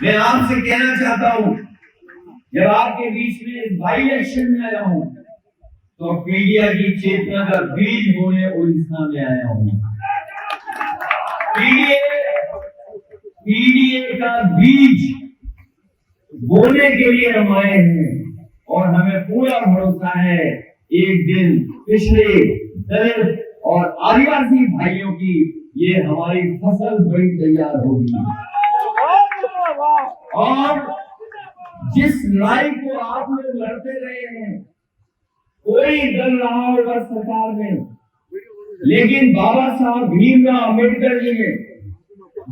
मैं आपसे कहना चाहता हूं, जब आपके बीच में बाई इलेक्शन में आया हूं तो पीडीए की चेतना का बीज बोने उड़ीसा में आया हूं। पीडीए का बीज बोने के लिए हम आए हैं और हमें पूरा भरोसा है एक दिन पिछड़े दलित और आदिवासी भाइयों की ये हमारी फसल बड़ी तैयार होगी। और जिस लड़ाई को आप लोग लड़ते रहे हैं, कोई दल रहा होगा सरकार में, लेकिन बाबा साहब भीमराव अम्बेडकर जी ने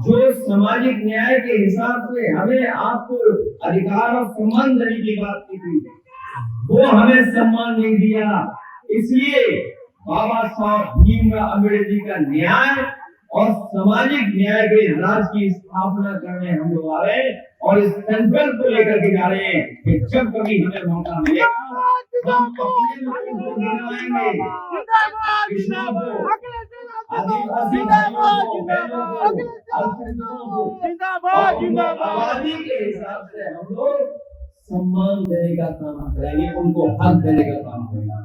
जो सामाजिक न्याय के हिसाब से हमें आपको अधिकार और सम्मान देने की बात की थी, वो हमें सम्मान नहीं दिया। इसलिए बाबा साहब भीमराव अम्बेडकर जी का न्याय और सामाजिक न्याय के राज की स्थापना करने हम लोग आ रहे हैं और इस संकल्प को लेकर के जा रहे हैं कि जब कभी हमें मौका मिलेगा हम अपने लोगों को दिलाएंगे, कृष्णा को, आदिवासी भाइयों को, आबादी के हिसाब से हम लोग सम्मान देने का काम करेंगे, उनको हक देने का काम करेंगे।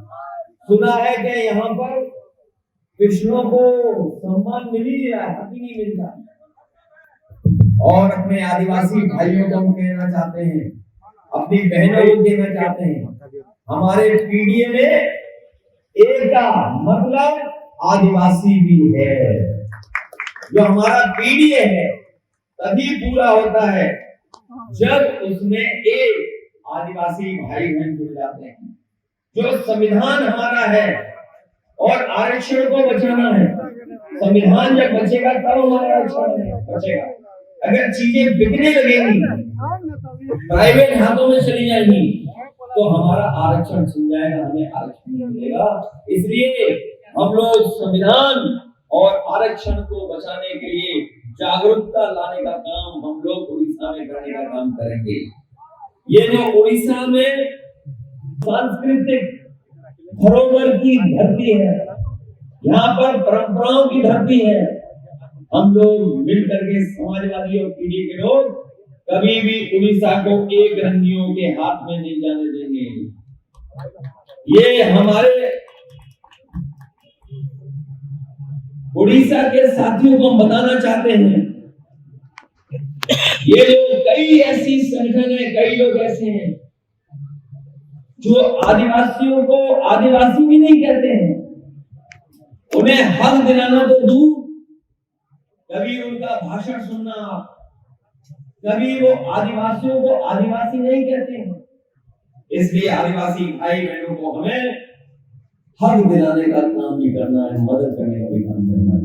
सुना है कि यहाँ पर कृष्णों को सम्मान मिल ही रहा है, हक ही नहीं मिल रहा। और अपने आदिवासी भाइयों को हम कहना चाहते हैं, अपनी बहनों को कहना चाहते हैं, हमारे पीडीए में एक का मतलब आदिवासी भी है। जो हमारा पीडीए है तभी पूरा होता है जब उसमें एक आदिवासी भाई बहन जुड़ जाते हैं। जो संविधान हमारा है और आरक्षण को बचाना है, संविधान जब बचेगा तब हमारा आरक्षण बचेगा। अगर चीजें बिकने लगेंगी, प्राइवेट हाथों में चली जाएंगी, तो हमारा आरक्षण छिन जाएगा, हमें आरक्षण नहीं मिलेगा। इसलिए हम लोग संविधान और आरक्षण को बचाने के लिए जागरूकता लाने का काम हम लोग उड़ीसा में करने का काम करेंगे। ये जो उड़ीसा में सांस्कृतिक धरोहर की धरती है, यहाँ पर परंपराओं की धरती है, हम लोग मिलकर के समाजवादी और पीडीए के लोग कभी भी उड़ीसा को एक रंगियों के हाथ में नहीं जाने देंगे। ये हमारे उड़ीसा के साथियों को हम बताना चाहते हैं, ये जो कई ऐसी संगठन है, कई लोग ऐसे हैं जो आदिवासियों को आदिवासी भी नहीं कहते हैं, उन्हें हक दिलाना तो दूर, कभी उनका भाषण सुनना, कभी वो आदिवासियों को आदिवासी नहीं कहते हैं। इसलिए आदिवासी भाई बहनों को हमें हक दिलाने का काम भी करना है, मदद करने का भी काम करना है।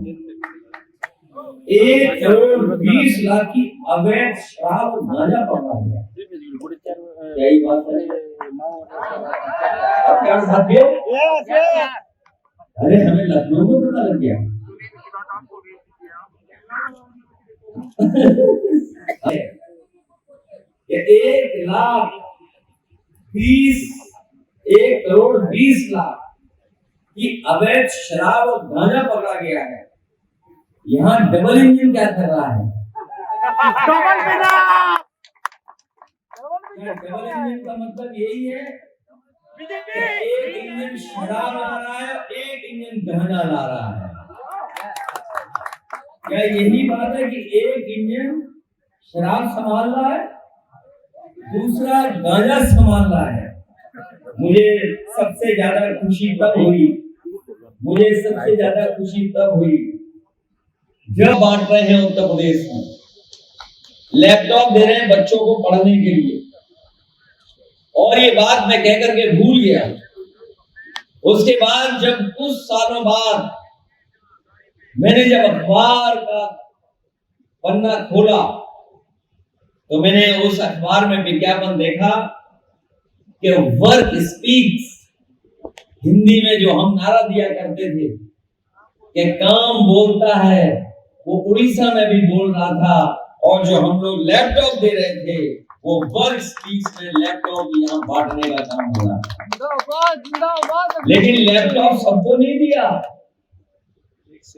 1 करोड़ 20 लाख की अवैध शराब गांजा पकड़ा गया। यही बात है क्या साथियों? अरे हमें लखनऊ में पता लग गया। 1 करोड़ 20 लाख की अवैध शराब और गांजा पकड़ा गया है। यहाँ डबल इंजन क्या कर रहा है? डबल इंजन का मतलब यही है, एक इंजन शराब ला रहा है, एक इंजन गांजा ला रहा है। क्या यही बात है कि एक इंजन शराब संभाल रहा है, दूसरा गांजा संभाल रहा है? मुझे सबसे ज्यादा खुशी तब हुई जब बांट रहे हैं उत्तर प्रदेश में, लैपटॉप दे रहे हैं बच्चों को पढ़ने के लिए, और ये बात मैं कहकर के भूल गया। उसके बाद जब कुछ सालों बाद मैंने जब अखबार का पन्ना खोला तो मैंने उस अखबार में विज्ञापन देखा कि वर्क स्पीक्स, हिंदी में जो हम नारा दिया करते थे कि काम बोलता है, वो उड़ीसा में भी बोल रहा था। और जो हम लोग लैपटॉप दे रहे थे वो वर्क स्पीक्स में लैपटॉप यहाँ बांटने का काम हो रहा था। लेकिन लैपटॉप सबको नहीं दिया,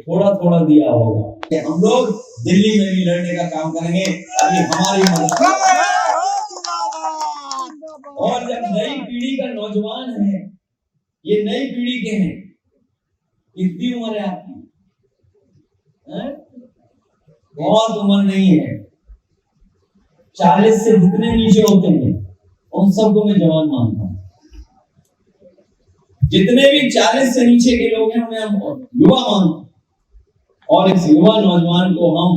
थोड़ा थोड़ा दिया होगा। हम लोग दिल्ली में भी लड़ने का काम करेंगे, अभी हमारी मदद। और जब नई पीढ़ी का नौजवान है, ये नई पीढ़ी के हैं, कितनी उम्र है आपकी? बहुत उम्र नहीं है, 40 से जितने नीचे होते हैं उन सबको मैं जवान मानता हूं। जितने भी 40 से नीचे के लोग हैं उन्हें हम युवा मानते हैं, और इस युवा नौजवान को हम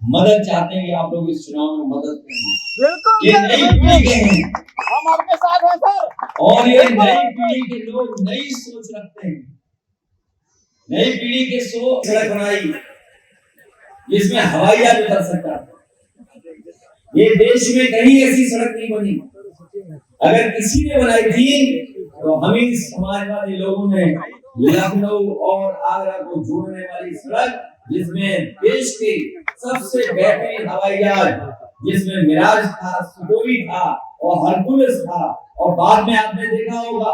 मदद चाहते हैं कि आप लोग इस चुनाव में मदद करें। ये नई पीढ़ी के हैं, हम आपके साथ हैं सर। और ये नई पीढ़ी के लोग नई सोच रखते हैं। नई पीढ़ी के सोच सड़क बनाई जिसमें हवाई जहाज उतर सकता था। ये देश में कहीं ऐसी सड़क नहीं बनी, अगर किसी ने बनाई थी तो हम ही समाजवादी लोगों ने लखनऊ और आगरा को जोड़ने वाली सड़क, जिसमें देश के सबसे बेहतरीन हवाई जहाज, जिसमें मिराज था, सुखोई था और हरकुलिस था, और बाद में आपने देखा होगा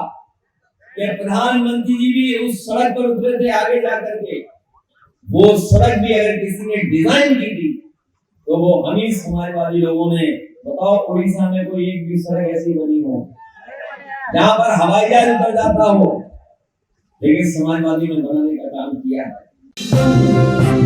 कि प्रधानमंत्री जी भी उस सड़क पर उतरे थे आगे जाकर के। वो सड़क भी अगर किसी ने डिजाइन की थी तो वो हम ही समाजवादी लोगों ने। बताओ, उड़ीसा में कोई एक भी सड़क ऐसी बनी हो जहां पर हवाई जहाज उतर जाता हो, लेकिन समाजवादी ने बनाने का काम किया है।